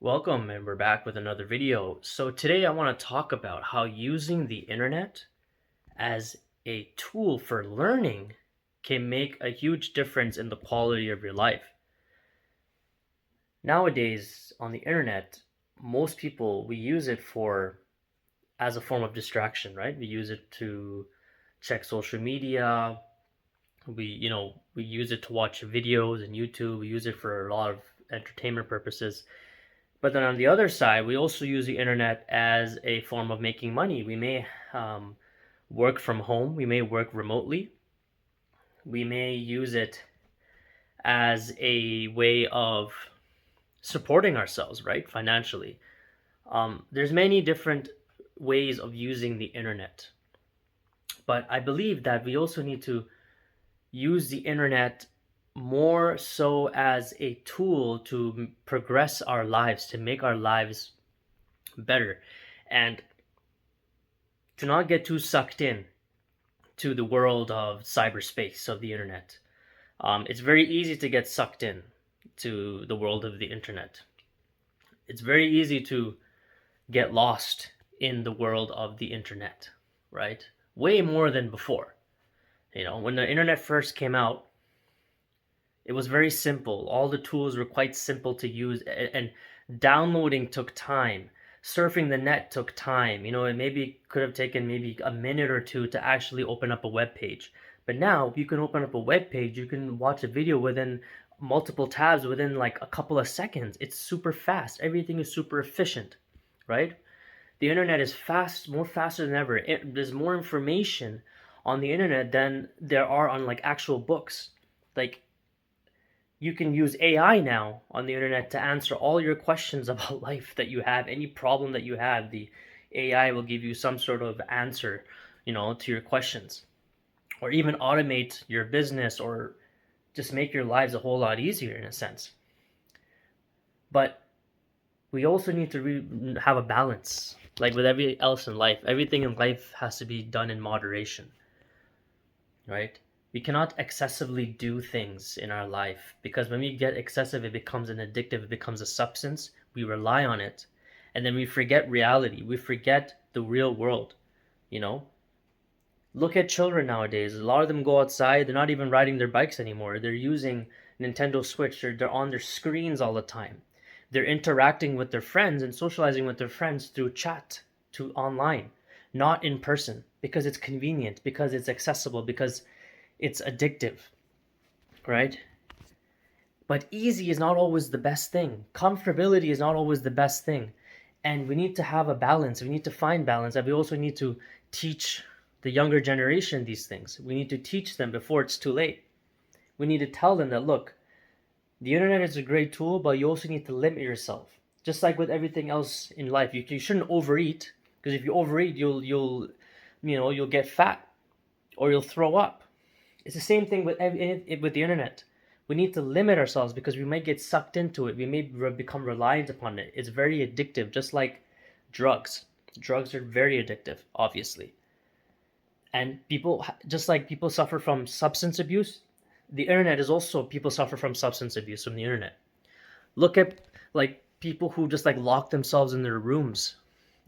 Welcome, and we're back with another video. So today I want to talk about how using the internet as a tool for learning can make a huge difference in the quality of your life. Nowadays on the internet, most people we use it for as a form of distraction, right? We use it to check social media. We use it to watch videos and YouTube. We use it for a lot of entertainment purposes. But then on the other side, we also use the internet as a form of making money. We may work from home, we may work remotely, we may use it as a way of supporting ourselves, right, financially. There's many different ways of using the internet, but I believe that we also need to use the internet more so as a tool to progress our lives, to make our lives better, and to not get too sucked in to the world of cyberspace of the internet. It's very easy to get sucked in to the world of the internet. It's very easy to get lost in the world of the internet, right? Way more than before. When the internet first came out, it was very simple. All the tools were quite simple to use, and downloading took time. Surfing the net took time. It maybe could have taken maybe a minute or two to actually open up a web page. But now you can open up a web page, you can watch a video within multiple tabs within like a couple of seconds. It's super fast. Everything is super efficient, right? The internet is fast, more faster than ever. There's more information on the internet than there are on like actual books. Like, you can use AI now on the internet to answer all your questions about life that you have, any problem that you have. The AI will give you some sort of answer, to your questions, or even automate your business, or just make your lives a whole lot easier in a sense. But we also need to have a balance. Like with everything else in life, everything in life has to be done in moderation, right? We cannot excessively do things in our life, because when we get excessive, it becomes an addictive, it becomes a substance. We rely on it, and then we forget reality. We forget the real world, you know? Look at children nowadays. A lot of them go outside, they're not even riding their bikes anymore. They're using Nintendo Switch, they're on their screens all the time. They're interacting with their friends and socializing with their friends through chat, to online, not in person, because it's convenient, because it's accessible, because it's addictive, right? But easy is not always the best thing. Comfortability is not always the best thing. And we need to have a balance. We need to find balance. And we also need to teach the younger generation these things. We need to teach them before it's too late. We need to tell them that, look, the internet is a great tool, but you also need to limit yourself. Just like with everything else in life, you shouldn't overeat, because if you overeat, you'll get fat, or you'll throw up. It's the same thing with the internet. We need to limit ourselves, because we might get sucked into it. We may become reliant upon it. It's very addictive, just like drugs. Drugs are very addictive, obviously. And people, just like people suffer from substance abuse, the internet is also, people suffer from substance abuse from the internet. Look at like people who just like lock themselves in their rooms.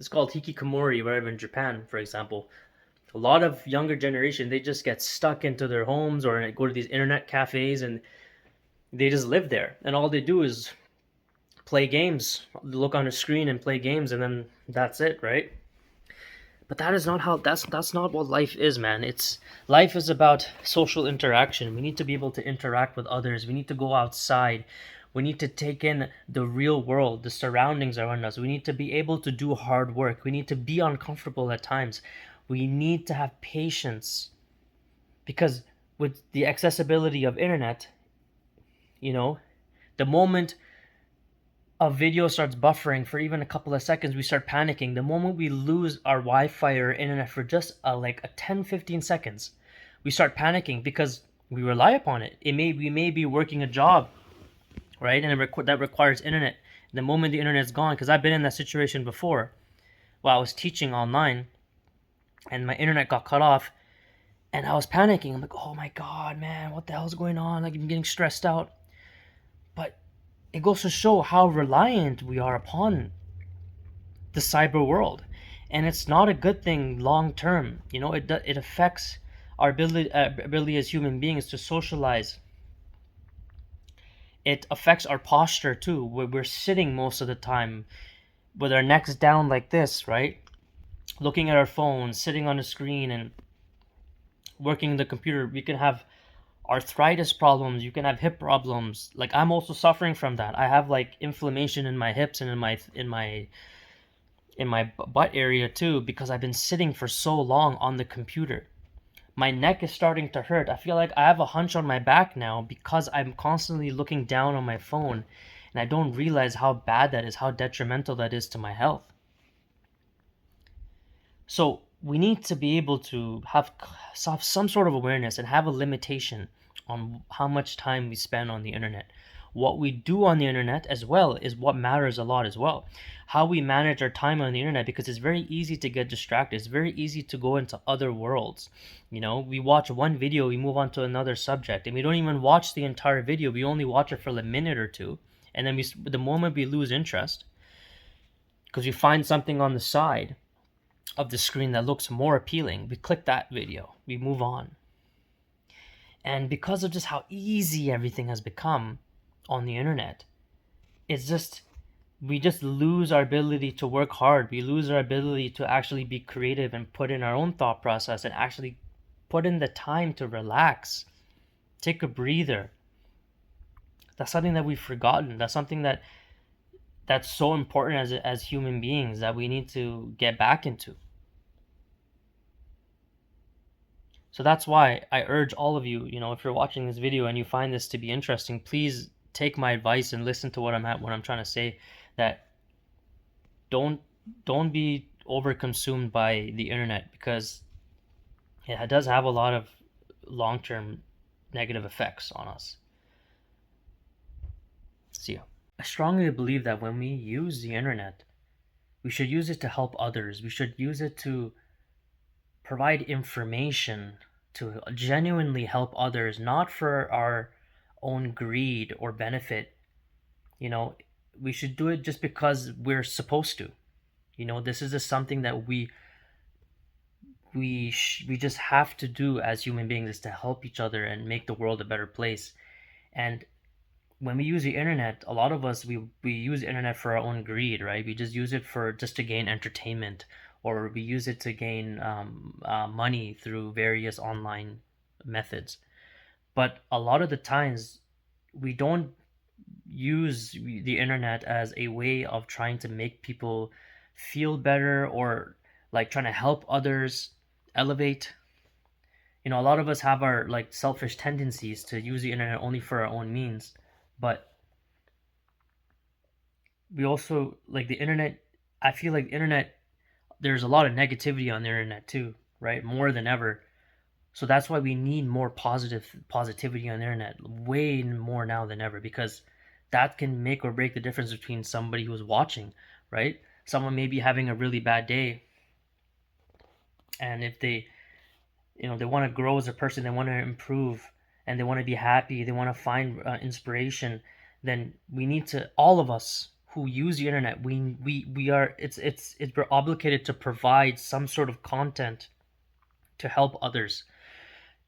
It's called hikikomori, wherever in Japan, for example. A lot of younger generation, they just get stuck into their homes or go to these internet cafes, and they just live there, and all they do is play games, look on a screen and play games, and then that's it, right? But that is not how, that's not what life is, man. It's Life is about social interaction. We need to be able to interact with others. We need to go outside. We need to take in the real world, the surroundings around us. We need to be able to do hard work. We need to be uncomfortable at times. We need to have patience, because with the accessibility of internet, the moment a video starts buffering for even a couple of seconds, we start panicking. The moment we lose our Wi-Fi or internet for just like a 10-15 seconds, we start panicking, because we rely upon it. We may be working a job, right, and that requires internet. The moment the internet's gone, because I've been in that situation before, while I was teaching online, and my internet got cut off, and I was panicking. I'm like, oh my god, man, what the hell's going on? Like, I'm getting stressed out. But it goes to show how reliant we are upon the cyber world, and it's not a good thing long term. It affects our ability as human beings to socialize. It affects our posture too. We're sitting most of the time with our necks down like this, right? Looking at our phones, sitting on the screen, and working the computer. We can have arthritis problems. You can have hip problems. Like, I'm also suffering from that. I have like inflammation in my hips and in my butt area too, because I've been sitting for so long on the computer. My neck is starting to hurt. I feel like I have a hunch on my back now because I'm constantly looking down on my phone, and I don't realize how bad that is, how detrimental that is to my health. So we need to be able to have some sort of awareness and have a limitation on how much time we spend on the internet. What we do on the internet as well is what matters a lot as well. How we manage our time on the internet, because it's very easy to get distracted. It's very easy to go into other worlds. We watch one video, we move on to another subject, and we don't even watch the entire video. We only watch it for a minute or two, and then the moment we lose interest, because we find something on the side of the screen that looks more appealing, we click that video, we move on. And because of just how easy everything has become on the internet, we just lose our ability to work hard. We lose our ability to actually be creative and put in our own thought process and actually put in the time to relax, take a breather. That's something that we've forgotten. That's something that's so important as human beings that we need to get back into. So that's why I urge all of you, if you're watching this video and you find this to be interesting, please take my advice and listen to what I'm trying to say. That don't be overconsumed by the internet, because it does have a lot of long-term negative effects on us. See ya. I strongly believe that when we use the internet, we should use it to help others. We should use it to provide information, to genuinely help others, not for our own greed or benefit. We should do it just because we're supposed to. This is just something that we just have to do as human beings, is to help each other and make the world a better place. And when we use the internet, a lot of us, we use the internet for our own greed, right? We just use it for just to gain entertainment, or we use it to gain money through various online methods. But a lot of the times, we don't use the internet as a way of trying to make people feel better, or like trying to help others elevate. A lot of us have our like selfish tendencies to use the internet only for our own means, but we also like the internet. I feel like the internet, there's a lot of negativity on the internet too, right? More than ever. So that's why we need more positivity on the internet, way more now than ever, because that can make or break the difference between somebody who's watching, right? Someone may be having a really bad day, and if they want to grow as a person, they want to improve, and they want to be happy, they want to find inspiration, then we need to, all of us who use the internet, we are, we're obligated to provide some sort of content to help others,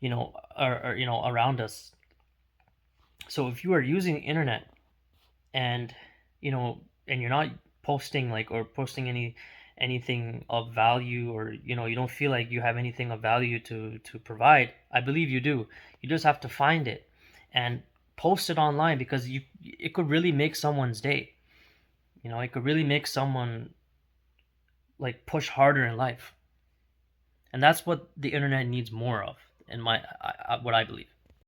or around us. So if you are using the internet, and and you're not posting anything of value, or you don't feel like you have anything of value to provide, I believe you do. You just have to find it and post it online, because it could really make someone's day. It could really make someone like push harder in life. And that's what the internet needs more of, in what I believe.